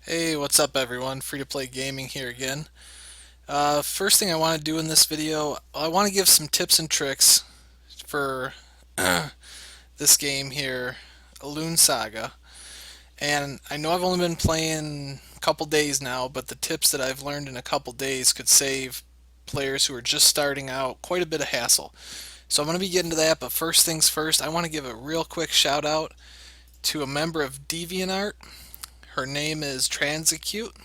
Hey, what's up everyone? Free to play gaming here again. First thing I want to do in this video, I want to give some tips and tricks for this game here, Elune Saga. And I know I've only been playing a couple days now, but the tips that I've learned in a couple days could save players who are just starting out quite a bit of hassle. So I'm going to be getting to that, but first things first, I want to give a real quick shout out to a member of DeviantArt. Her name is Transacute.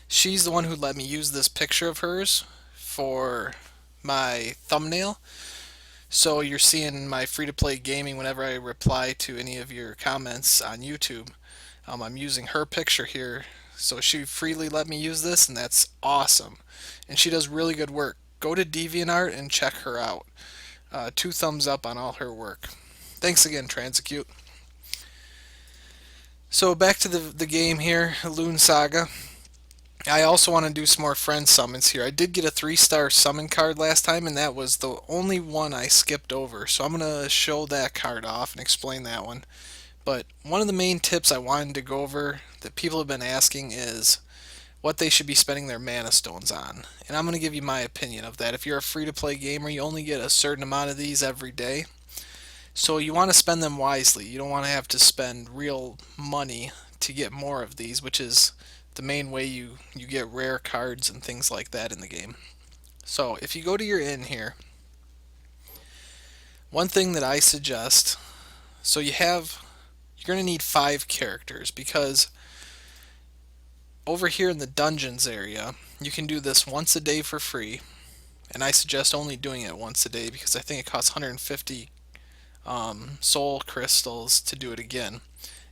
She's the one who let me use this picture of hers for my thumbnail. So you're seeing my free to play gaming whenever I reply to any of your comments on YouTube. I'm using her picture here. So she freely let me use this, and that's awesome. And she does really good work. Go to DeviantArt and check her out. Two thumbs up on all her work. Thanks again, Transacute. So back to the game here, Elune Saga. I also want to do some more friend summons here. I did get a 3-star summon card last time, and that was the only one I skipped over. So I'm going to show that card off and explain that one. But one of the main tips I wanted to go over that people have been asking is what they should be spending their mana stones on. And I'm going to give you my opinion of that. If you're a free-to-play gamer, you only get a certain amount of these every day. So you want to spend them wisely. You don't want to have to spend real money to get more of these, which is the main way you get rare cards and things like that in the game. So if you go to your inn here, one thing that I suggest, so you're going to need 5 characters because over here in the dungeons area, you can do this once a day for free, and I suggest only doing it once a day because I think it costs 150 soul crystals to do it again,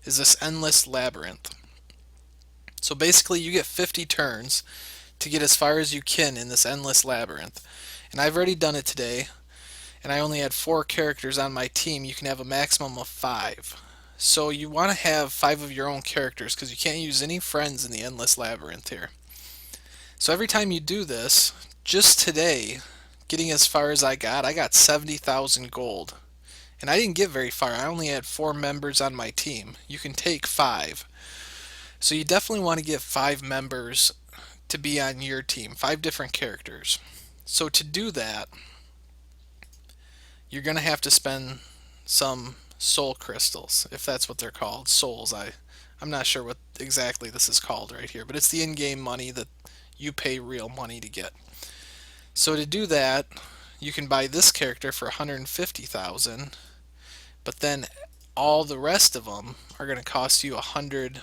is this endless labyrinth. So basically you get 50 turns to get as far as you can in this endless labyrinth. And I've already done it today, and I only had 4 characters on my team. You can have a maximum of 5. So you want to have 5 of your own characters because you can't use any friends in the endless labyrinth here. So every time you do this, just today, getting as far as I got 70,000 gold. And I didn't get very far. I only had 4 members on my team. You can take 5. So you definitely want to get 5 members to be on your team, 5 different characters. So to do that, you're going to have to spend some soul crystals, if that's what they're called, souls. I'm not sure what exactly this is called right here, but it's the in-game money that you pay real money to get. So to do that, you can buy this character for 150,000, but then all the rest of them are going to cost you 100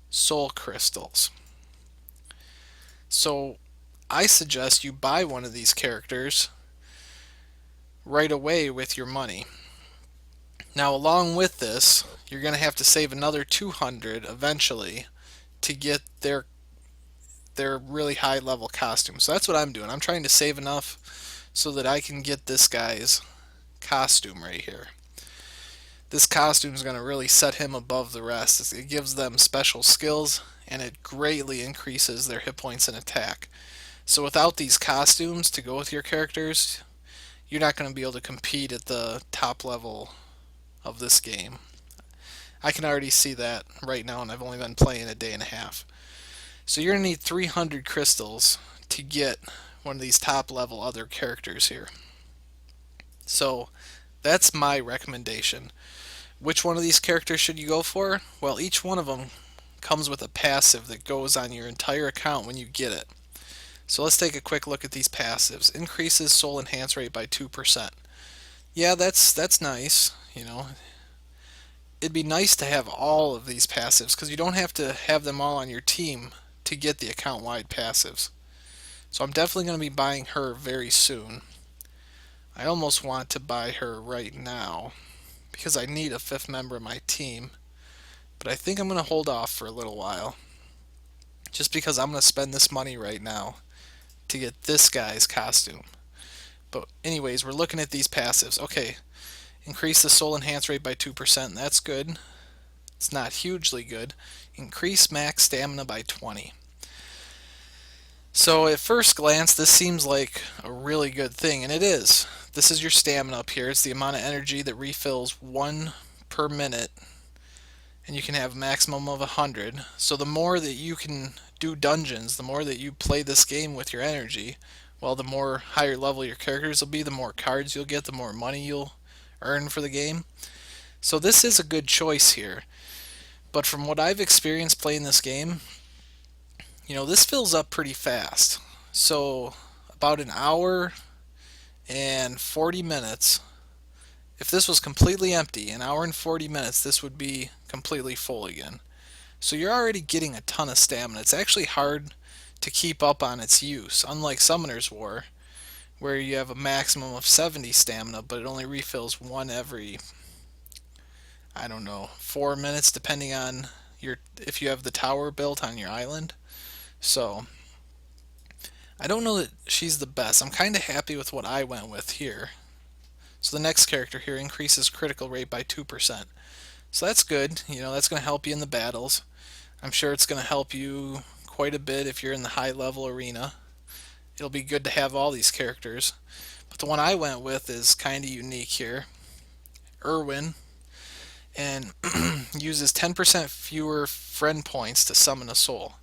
soul crystals. So I suggest you buy one of these characters right away with your money. Now along with this, you're going to have to save another 200 eventually to get their really high level costume. So that's what I'm doing. I'm trying to save enough so that I can get this guy's costume right here. This costume is going to really set him above the rest. It gives them special skills, and it greatly increases their hit points and attack. So without these costumes to go with your characters, you're not going to be able to compete at the top level of this game. I can already see that right now, and I've only been playing a day and a half. So you're going to need 300 crystals to get one of these top level other characters here. So that's my recommendation. Which one of these characters should you go for? Well, each one of them comes with a passive that goes on your entire account when you get it. So let's take a quick look at these passives. Increases soul enhance rate by 2%. Yeah, that's nice, you know. It'd be nice to have all of these passives because you don't have to have them all on your team to get the account-wide passives. So I'm definitely going to be buying her very soon. I almost want to buy her right now because I need a 5th member of my team. But I think I'm going to hold off for a little while. Just because I'm going to spend this money right now to get this guy's costume. But anyways, we're looking at these passives. Okay, increase the soul enhance rate by 2%. That's good. It's not hugely good. Increase max stamina by 20. So at first glance, this seems like a really good thing, and it is. This is your stamina up here. It's the amount of energy that refills 1 per minute, and you can have a maximum of 100. So the more that you can do dungeons, the more that you play this game with your energy, well, the more higher level your characters will be, the more cards you'll get, the more money you'll earn for the game. So this is a good choice here. But from what I've experienced playing this game, this fills up pretty fast. So about an hour and 40 minutes. If this was completely empty, an hour and 40 minutes, this would be completely full again. So you're already getting a ton of stamina. It's actually hard to keep up on its use, unlike Summoner's War, where you have a maximum of 70 stamina, but it only refills one every, I don't know, 4 minutes, depending on if you have the tower built on your island. So I don't know that she's the best. I'm kind of happy with what I went with here. So the next character here increases critical rate by 2%. So that's good. That's going to help you in the battles. I'm sure it's going to help you quite a bit if you're in the high level arena. It'll be good to have all these characters. But the one I went with is kind of unique here. Irwin. And uses 10% fewer friend points to summon a soul.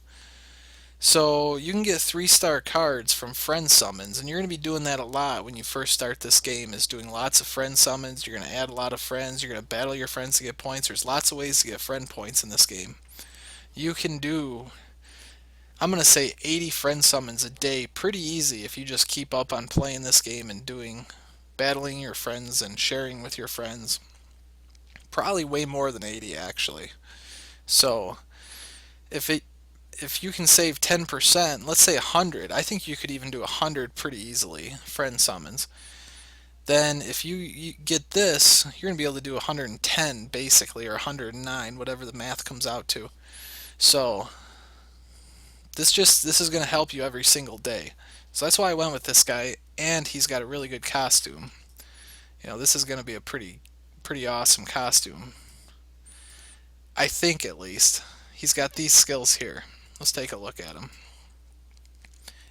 So you can get 3-star cards from friend summons, and you're going to be doing that a lot when you first start this game, is doing lots of friend summons. You're going to add a lot of friends, you're going to battle your friends to get points. There's lots of ways to get friend points in this game. You can do, I'm going to say 80 friend summons a day pretty easy if you just keep up on playing this game and battling your friends and sharing with your friends. Probably way more than 80 actually. So if you can save 10%, let's say 100, I think you could even do 100 pretty easily, friend summons. Then if you get this, you're going to be able to do 110 basically, or 109, whatever the math comes out to. So this is going to help you every single day. So that's why I went with this guy, and he's got a really good costume. This is going to be a pretty awesome costume. I think, at least. He's got these skills here. Let's take a look at him.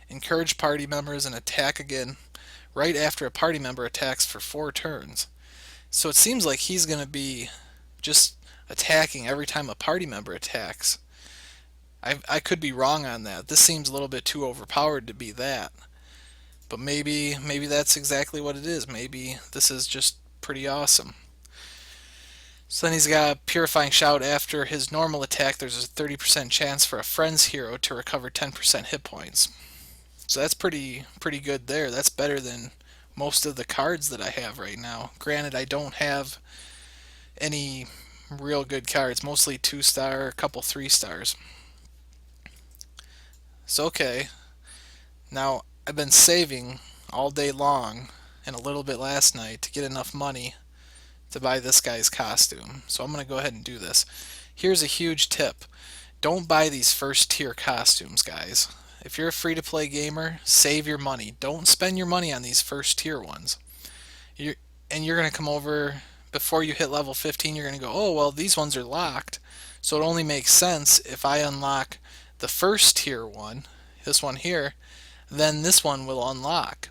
Encourage party members and attack again right after a party member attacks for 4 turns. So it seems like he's going to be just attacking every time a party member attacks. I could be wrong on that. This seems a little bit too overpowered to be that. But maybe that's exactly what it is. Maybe this is just pretty awesome. So then he's got a Purifying Shout. After his normal attack, there's a 30% chance for a friend's hero to recover 10% hit points. So that's pretty good there. That's better than most of the cards that I have right now. Granted, I don't have any real good cards. Mostly 2-star, a couple 3-stars. So okay. Now, I've been saving all day long and a little bit last night to get enough money to buy this guy's costume. So I'm going to go ahead and do this. Here's a huge tip. Don't buy these first tier costumes, guys. If you're a free-to-play gamer, save your money. Don't spend your money on these first tier ones. You're going to come over, before you hit level 15, you're going to go, oh, well, these ones are locked. So it only makes sense if I unlock the first tier one, this one here, then this one will unlock.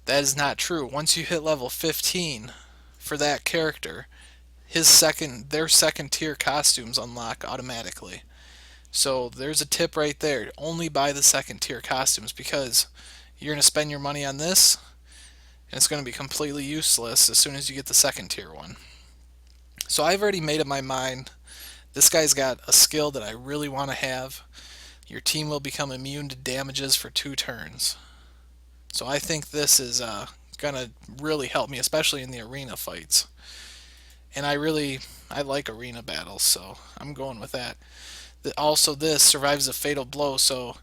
That is not true. Once you hit level 15, for that character, their second tier costumes unlock automatically. So there's a tip right there. Only buy the second tier costumes, because you're going to spend your money on this and it's going to be completely useless as soon as you get the second tier one. So I've already made up my mind. This guy's got a skill that I really want to have. Your team will become immune to damages for 2 turns. So I think this is gonna really help me, especially in the arena fights. And I like arena battles, so I'm going with that. Also, this survives a fatal blow, so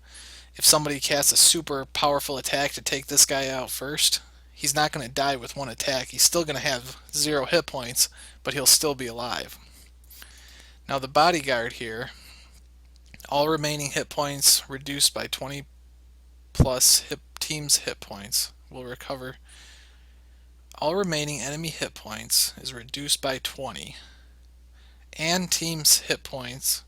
if somebody casts a super powerful attack to take this guy out first, he's not going to die with 1 attack. He's still going to have 0 hit points, but he'll still be alive. Now the bodyguard here, all remaining hit points reduced by 20 plus team's hit points will recover. All remaining enemy hit points is reduced by 20, and team's hit points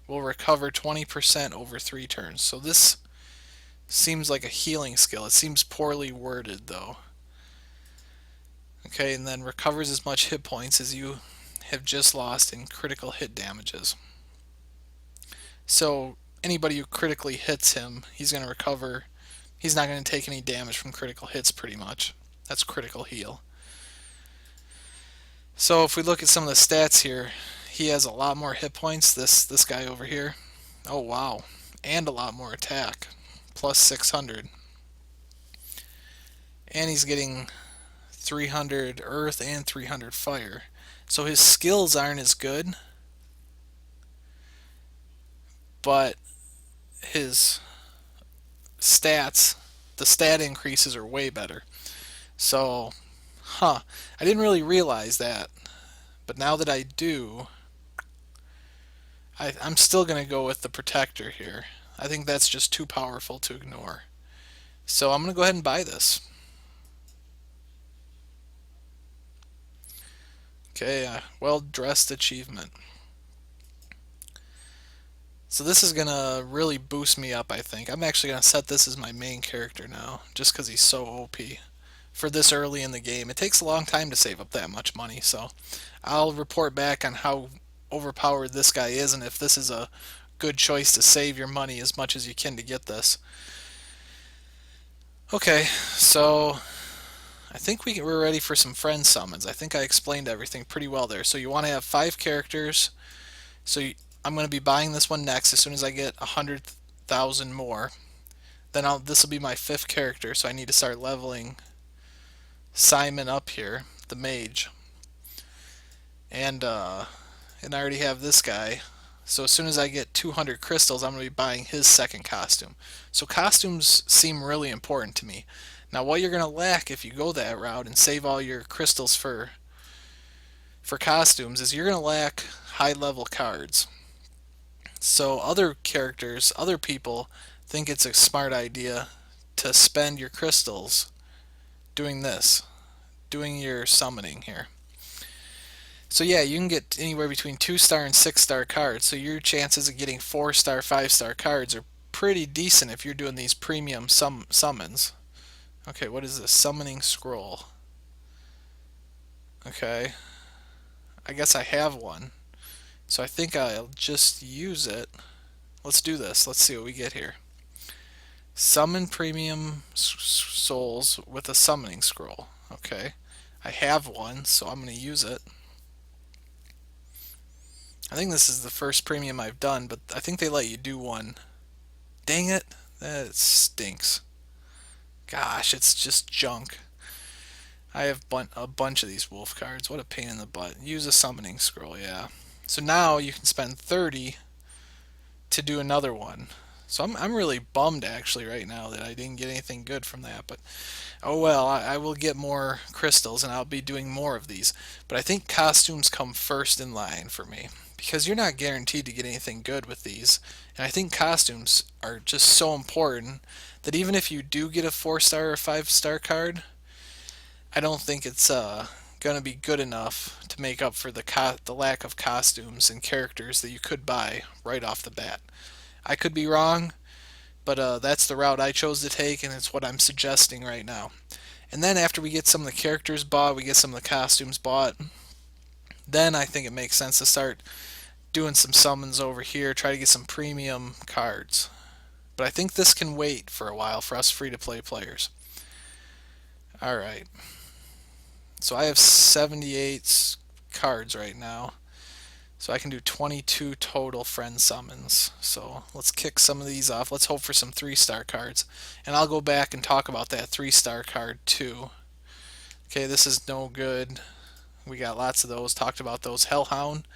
will recover 20% over 3 turns. So this seems like a healing skill. It seems poorly worded though. Okay, and then recovers as much hit points as you have just lost in critical hit damages. So anybody who critically hits him, he's going to recover. He's not going to take any damage from critical hits pretty much. That's critical heal. So if we look at some of the stats here, he has a lot more hit points, this guy over here. Oh wow. And a lot more attack. Plus 600. And he's getting 300 earth and 300 fire. So his skills aren't as good, but his stats, the stat increases are way better. So, I didn't really realize that, but now that I do, I'm still going to go with the protector here. I think that's just too powerful to ignore. So I'm going to go ahead and buy this. Okay, well-dressed achievement. So this is going to really boost me up, I think. I'm actually going to set this as my main character now, just because he's so OP for this early in the game. It takes a long time to save up that much money, so I'll report back on how overpowered this guy is and if this is a good choice to save your money as much as you can to get this. Okay, so I think we're ready for some friend summons. I think I explained everything pretty well there. So you want to have 5 characters. I'm going to be buying this one next as soon as I get 100,000 more. Then this will be my 5th character, so I need to start leveling Simon up here, the mage. And I already have this guy. So as soon as I get 200 crystals, I'm going to be buying his 2nd costume. So costumes seem really important to me. Now what you're going to lack if you go that route and save all your crystals for costumes is you're going to lack high level cards. So other characters, other people think it's a smart idea to spend your crystals doing this, doing your summoning here. So yeah, you can get anywhere between 2-star and 6-star cards, so your chances of getting 4-star, 5-star cards are pretty decent if you're doing these premium summons. Okay, what is this? Summoning scroll. Okay. I guess I have one. So I think I'll just use it. Let's do this. Let's see what we get here. Summon premium souls with a summoning scroll. Okay. I have one, so I'm going to use it. I think this is the first premium I've done, but I think they let you do one. Dang it. That stinks. Gosh, it's just junk. I have a bunch of these wolf cards. What a pain in the butt. Use a summoning scroll, yeah. So now you can spend 30 to do another one. So I'm really bummed actually right now that I didn't get anything good from that. But oh well, I will get more crystals and I'll be doing more of these. But I think costumes come first in line for me, because you're not guaranteed to get anything good with these. And I think costumes are just so important that even if you do get a 4-star or 5-star card, I don't think it's going to be good enough to make up for the lack of costumes and characters that you could buy right off the bat. I could be wrong, but that's the route I chose to take, and it's what I'm suggesting right now. And then after we get some of the characters bought, we get some of the costumes bought, then I think it makes sense to start doing some summons over here, try to get some premium cards. But I think this can wait for a while for us free-to-play players. Alright. So I have 78 cards right now. So I can do 22 total friend summons. So let's kick some of these off. Let's hope for some 3-star cards. And I'll go back and talk about that 3-star card too. Okay, this is no good. We got lots of those. Talked about those. Hellhound.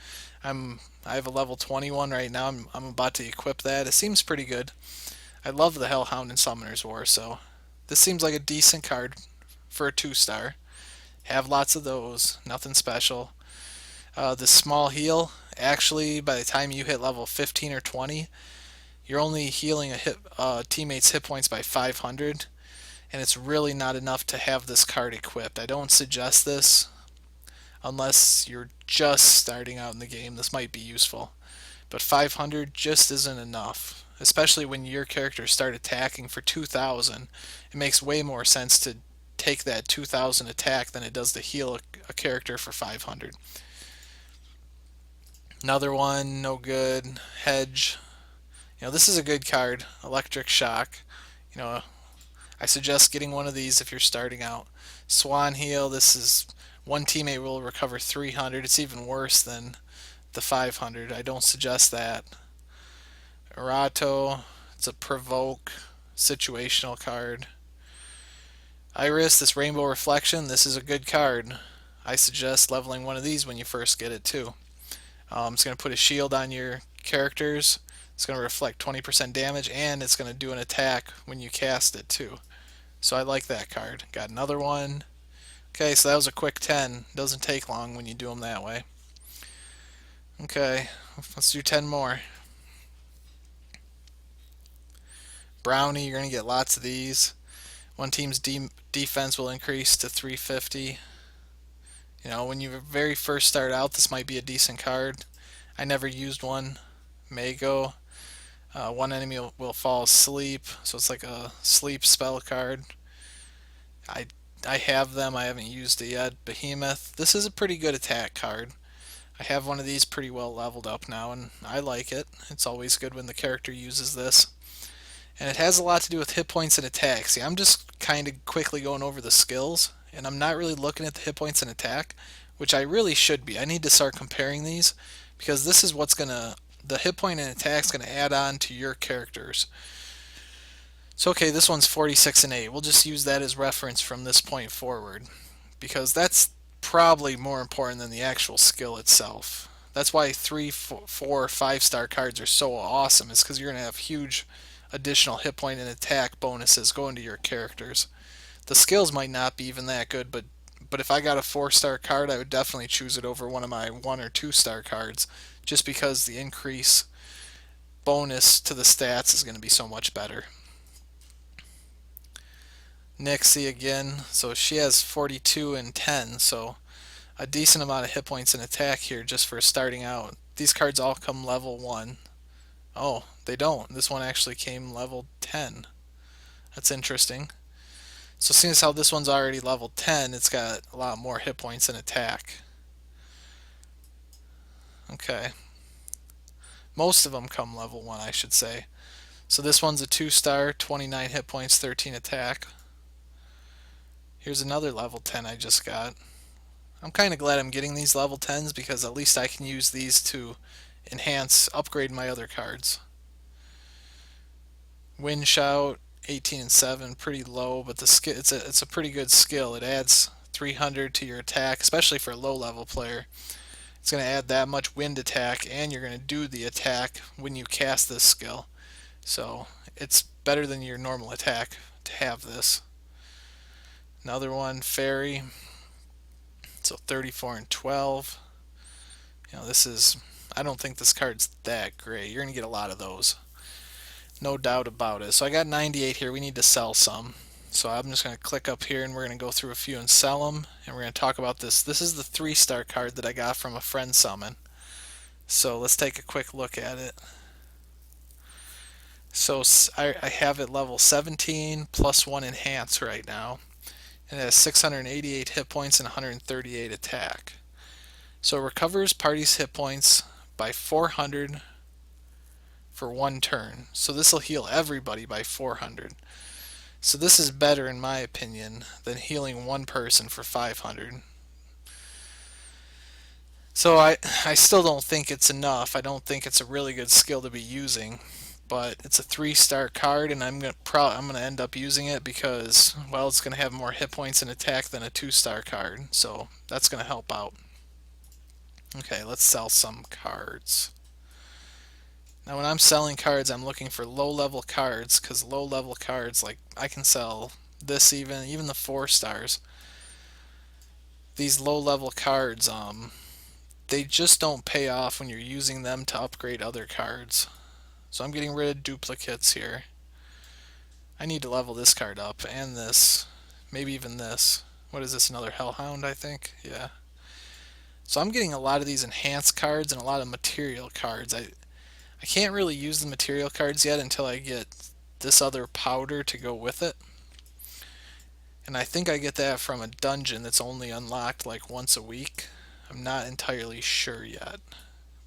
I have a level 21 right now. I'm about to equip that. It seems pretty good. I love the Hellhound in Summoner's War, so this seems like a decent card for a 2-star. Have lots of those. Nothing special. The small heal, actually, by the time you hit level 15 or 20, you're only healing a teammate's hit points by 500, and it's really not enough to have this card equipped. I don't suggest this unless you're just starting out in the game. This might be useful, but 500 just isn't enough, especially when your characters start attacking for 2,000. It makes way more sense to take that 2,000 attack than it does to heal a character for 500. Another one, no good. Hedge. This is a good card. Electric Shock. You know, I suggest getting one of these if you're starting out. Swan Heal. This is one teammate will recover 300. It's even worse than the 500. I don't suggest that. Erato. It's a provoke situational card. Iris, this Rainbow Reflection, this is a good card. I suggest leveling one of these when you first get it too. It's going to put a shield on your characters. It's going to reflect 20% damage, and it's going to do an attack when you cast it too. So I like that card. Got another one. Okay, so that was a quick 10. Doesn't take long when you do them that way. Okay, let's do 10 more. Brownie, you're going to get lots of these. One team's defense will increase to 350. When you very first start out, this might be a decent card. I never used one. Mago. One enemy will fall asleep, so it's like a sleep spell card. I have them. I haven't used it yet. Behemoth. This is a pretty good attack card. I have one of these pretty well leveled up now, and I like it. It's always good when the character uses this. And it has a lot to do with hit points and attack. See, I'm just kind of quickly going over the skills, and I'm not really looking at the hit points and attack, which I really should be. I need to start comparing these, because this is what's going to, the hit point and attack is going to add on to your characters. So okay, this one's 46 and 8. We'll just use that as reference from this point forward, because that's probably more important than the actual skill itself. That's why 3, 4, 5-star cards are so awesome, is because you're going to have huge additional hit point and attack bonuses going to your characters. The skills might not be even that good, but if I got a 4-star card, I would definitely choose it over one of my 1 or 2-star cards, just because the increase bonus to the stats is going to be so much better. Nixie again, so she has 42 and 10, so a decent amount of hit points and attack here just for starting out. These cards all come level 1. Oh, they don't. This one actually came level 10. That's interesting. So seeing as how this one's already level 10, it's got a lot more hit points and attack. Okay. Most of them come level 1, I should say. So this one's a 2-star, 29 hit points, 13 attack. Here's another level 10 I just got. I'm kind of glad I'm getting these level 10s, because at least I can use these to upgrade my other cards. Wind Shout, 18 and 7, pretty low, but it's a pretty good skill. It adds 300 to your attack, especially for a low level player. It's going to add that much wind attack, and you're going to do the attack when you cast this skill. So it's better than your normal attack to have this. Another one, Fairy. So 34 and 12. I don't think this card's that great. You're going to get a lot of those. No doubt about it. So I got 98 here. We need to sell some. So I'm just going to click up here, and we're going to go through a few and sell them. And we're going to talk about this. This is the 3-star card that I got from a friend summon. So let's take a quick look at it. So I have it level 17 plus 1 enhance right now. And it has 688 hit points and 138 attack. So it recovers party's hit points by 400 for 1 turn. So this will heal everybody by 400. So this is better, in my opinion, than healing one person for 500. So I still don't think it's enough. I don't think it's a really good skill to be using. But it's a 3-star card, and I'm gonna end up using it because, well, it's gonna have more hit points and attack than a 2-star card, so that's gonna help out. Okay, let's sell some cards. Now, when I'm selling cards, I'm looking for low-level cards, because low-level cards, like I can sell this even the 4 stars. These low-level cards, they just don't pay off when you're using them to upgrade other cards. So I'm getting rid of duplicates here. I need to level this card up, and this. Maybe even this. What is this, another Hellhound, I think? Yeah. So I'm getting a lot of these enhanced cards and a lot of material cards. I can't really use the material cards yet until I get this other powder to go with it. And I think I get that from a dungeon that's only unlocked like once a week. I'm not entirely sure yet.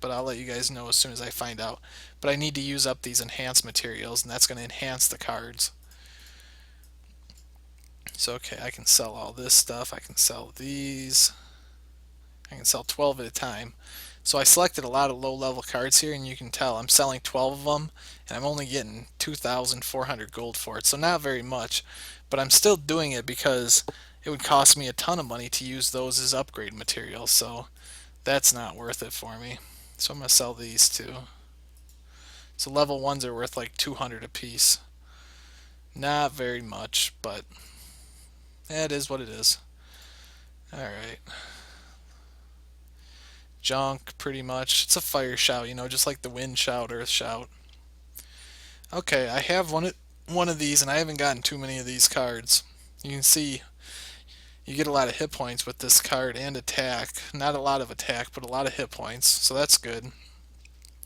but I'll let you guys know as soon as I find out. But I need to use up these enhanced materials, and that's going to enhance the cards. So okay, I can sell all this stuff. I can sell these. I can sell 12 at a time. So I selected a lot of low level cards here, and you can tell I'm selling 12 of them, and I'm only getting 2,400 gold for it. So not very much, but I'm still doing it because it would cost me a ton of money to use those as upgrade materials. So that's not worth it for me. So I'm going to sell these too. So level 1s are worth like 200 a piece. Not very much, but it is what it is. Alright. Junk, pretty much. It's a fire shout, you know, just like the wind shout, earth shout. Okay, I have one of these, and I haven't gotten too many of these cards. You can see you get a lot of hit points with this card and attack. Not a lot of attack, but a lot of hit points, so that's good.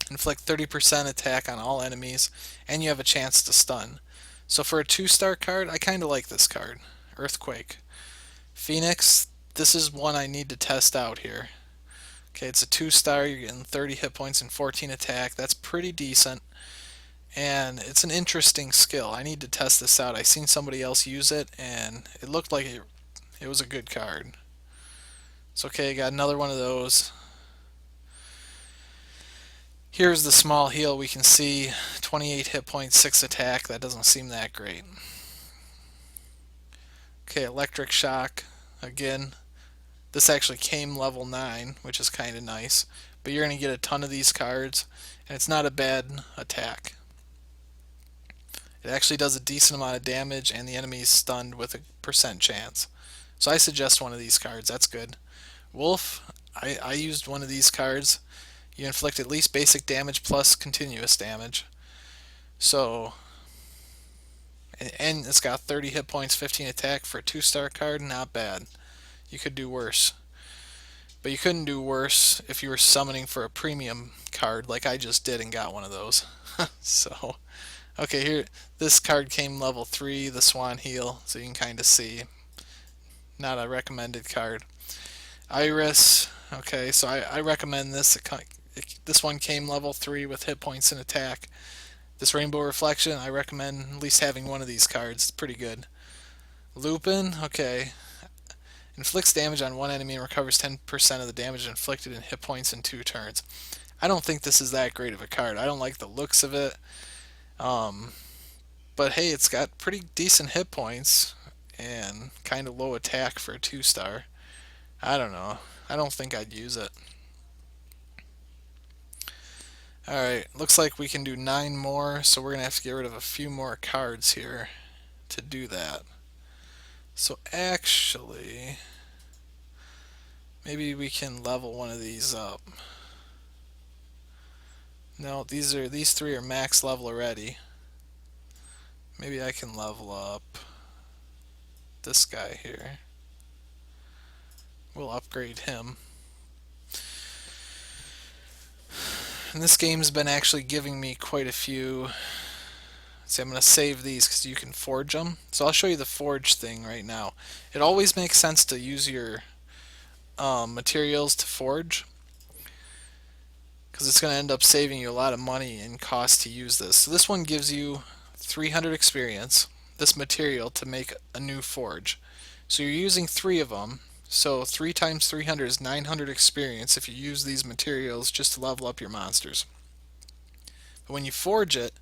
Inflict 30% attack on all enemies, and you have a chance to stun. So for a 2-star card, I kind of like this card. Earthquake. Phoenix, this is one I need to test out here. Okay, it's a 2-star, you're getting 30 hit points and 14 attack. That's pretty decent. And it's an interesting skill. I need to test this out. I seen somebody else use it, and it looked like it was a good card. It's okay, I got another one of those. Here's the small heal. We can see 28 hit points, 6 attack. That doesn't seem that great. Okay, electric shock. Again, this actually came level 9, which is kind of nice. But you're going to get a ton of these cards, and it's not a bad attack. It actually does a decent amount of damage, and the enemy is stunned with a % chance. So I suggest one of these cards. That's good. Wolf, I used one of these cards. You inflict at least basic damage plus continuous damage. So, and it's got 30 hit points, 15 attack for a 2-star card. Not bad. You could do worse. But you couldn't do worse if you were summoning for a premium card like I just did and got one of those. So, okay, here, this card came level 3, the Swan Heal, so you can kind of see. Not a recommended card. Iris, okay, so I recommend this. This one came level 3 with hit points and attack. This Rainbow Reflection, I recommend at least having one of these cards. It's pretty good. Lupin, okay. Inflicts damage on one enemy and recovers 10% of the damage inflicted in hit points in 2 turns. I don't think this is that great of a card. I don't like the looks of it. But hey, it's got pretty decent hit points and kind of low attack for a 2-star. I don't know. I don't think I'd use it. Alright, looks like we can do 9 more, so we're going to have to get rid of a few more cards here to do that. So actually, maybe we can level one of these up. No, these 3 are max level already. Maybe I can level up this guy here. We'll upgrade him. And this game's been actually giving me quite a few. See, I'm going to save these because you can forge them. So I'll show you the forge thing right now. It always makes sense to use your materials to forge, because it's going to end up saving you a lot of money and cost to use this. So this one gives you 300 experience, this material, to make a new forge. So you're using 3 of them. So 3 times 300 is 900 experience if you use these materials just to level up your monsters. But when you forge it,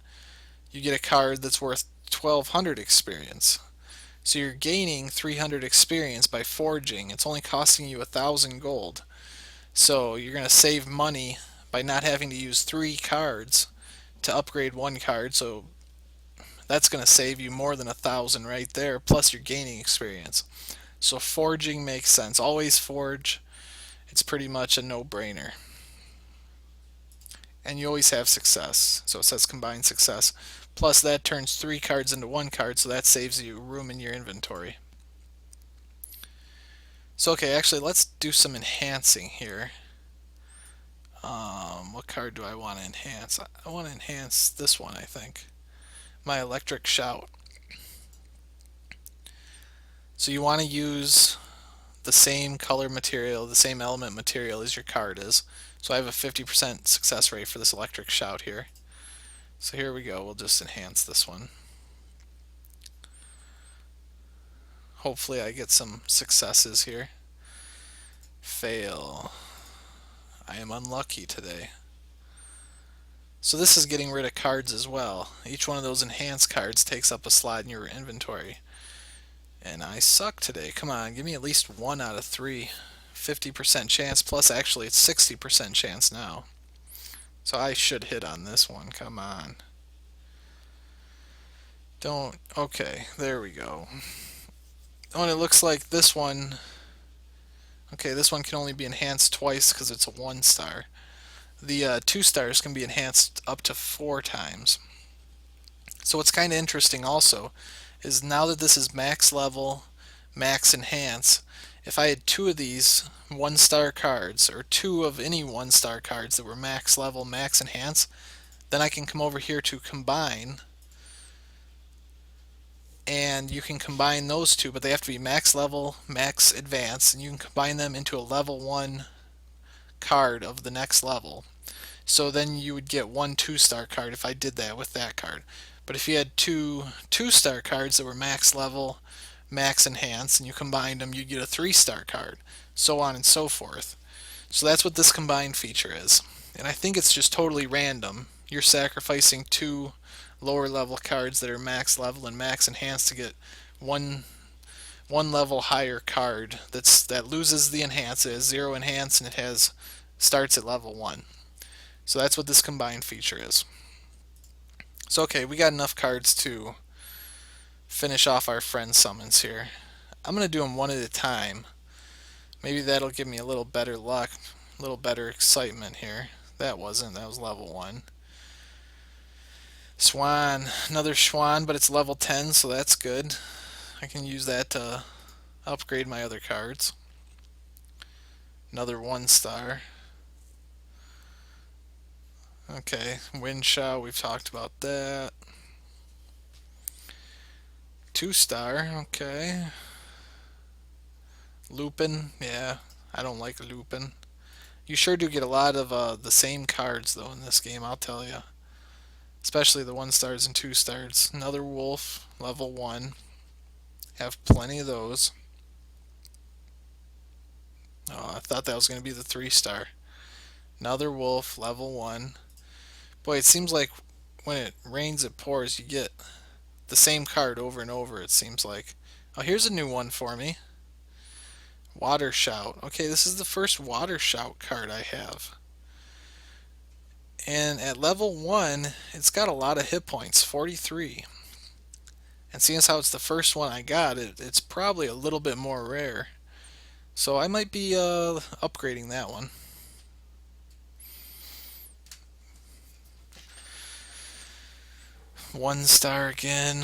you get a card that's worth 1200 experience. So you're gaining 300 experience by forging. It's only costing you 1,000 gold. So you're going to save money by not having to use 3 cards to upgrade 1 card. So that's going to save you more than 1,000 right there, plus you're gaining experience. So forging makes sense. Always forge. It's pretty much a no-brainer. And you always have success. So it says combined success. Plus that turns 3 cards into 1 card, so that saves you room in your inventory. So okay, actually let's do some enhancing here. What card do I want to enhance? I want to enhance this one, I think. My electric shout. So you want to use the same color material, the same element material as your card is. So I have a 50% success rate for this electric shout here. So here we go, we'll just enhance this one. Hopefully I get some successes here. Fail. I am unlucky today. So this is getting rid of cards as well. Each one of those enhanced cards takes up a slot in your inventory. And I suck today. Come on, give me at least 1 out of 3. 50% chance, plus actually it's 60% chance now. So I should hit on this one. Come on. Don't. Okay, there we go. Oh, and it looks like this one. Okay, this one can only be enhanced twice because it's a 1-star. The 2 stars can be enhanced up to 4 times. So what's kind of interesting also is now that this is max level, max enhance, if I had 2 of these 1-star cards, or 2 of any 1-star cards that were max level, max enhance, then I can come over here to combine, and you can combine those 2, but they have to be max level, max advance, and you can combine them into a level 1 card of the next level. So then you would get 1 2-star card if I did that with that card. But if you had 2 2-star cards that were max level, max enhance, and you combined them, you'd get a 3-star card, so on and so forth. So that's what this combined feature is. And I think it's just totally random. You're sacrificing 2 lower level cards that are max level and max enhanced to get one level higher card that loses the enhance. It has 0 enhance and it starts at level 1. So that's what this combined feature is. So okay, we got enough cards to finish off our friend summons here. I'm going to do them one at a time. Maybe that'll give me a little better luck, a little better excitement here. That wasn't, that was level 1. Swan, another Swan, but it's level 10, so that's good. I can use that to upgrade my other cards. Another 1-star. Okay, Wind Shout, we've talked about that. 2-star, okay. Lupin, yeah, I don't like Lupin. You sure do get a lot of the same cards, though, in this game, I'll tell you. Especially the 1-stars and 2-stars. Another Wolf, level 1. Have plenty of those. Oh, I thought that was going to be the 3-star. Another Wolf, level 1. Boy, it seems like when it rains, it pours. You get the same card over and over, it seems like. Oh, here's a new one for me. Water Shout. Okay, this is the first Water Shout card I have. And at level 1, it's got a lot of hit points, 43. And seeing as how it's the first one I got, it's probably a little bit more rare. So I might be upgrading that one. One star again.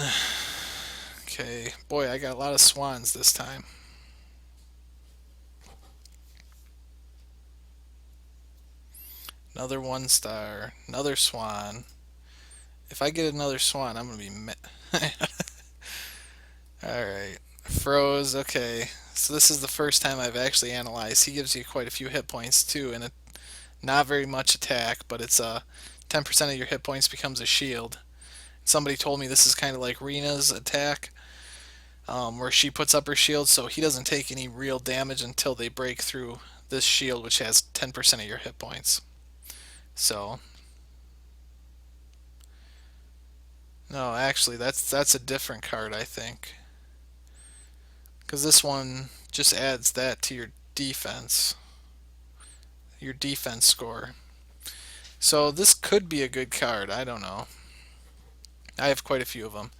Okay, boy, I got a lot of swans this time. Another 1-star, another swan. If I get another swan, I'm gonna be Alright, Froze, okay. So this is the first time I've actually analyzed. He gives you quite a few hit points too, and not very much attack, but it's 10% of your hit points becomes a shield. Somebody told me this is kind of like Rena's attack, where she puts up her shield, so he doesn't take any real damage until they break through this shield, which has 10% of your hit points. So, no, actually, that's a different card, I think, because this one just adds that to your defense score. So this could be a good card. I don't know. I have quite a few of them.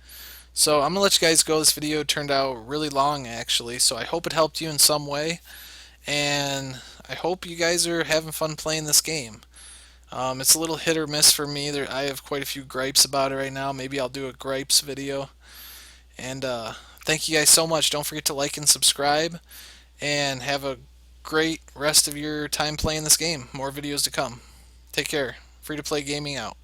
So I'm going to let you guys go. This video turned out really long, actually, so I hope it helped you in some way, and I hope you guys are having fun playing this game. It's a little hit or miss for me. I have quite a few gripes about it right now. Maybe I'll do a gripes video. And thank you guys so much. Don't forget to like and subscribe, and have a great rest of your time playing this game. More videos to come. Take care. Free to play gaming out.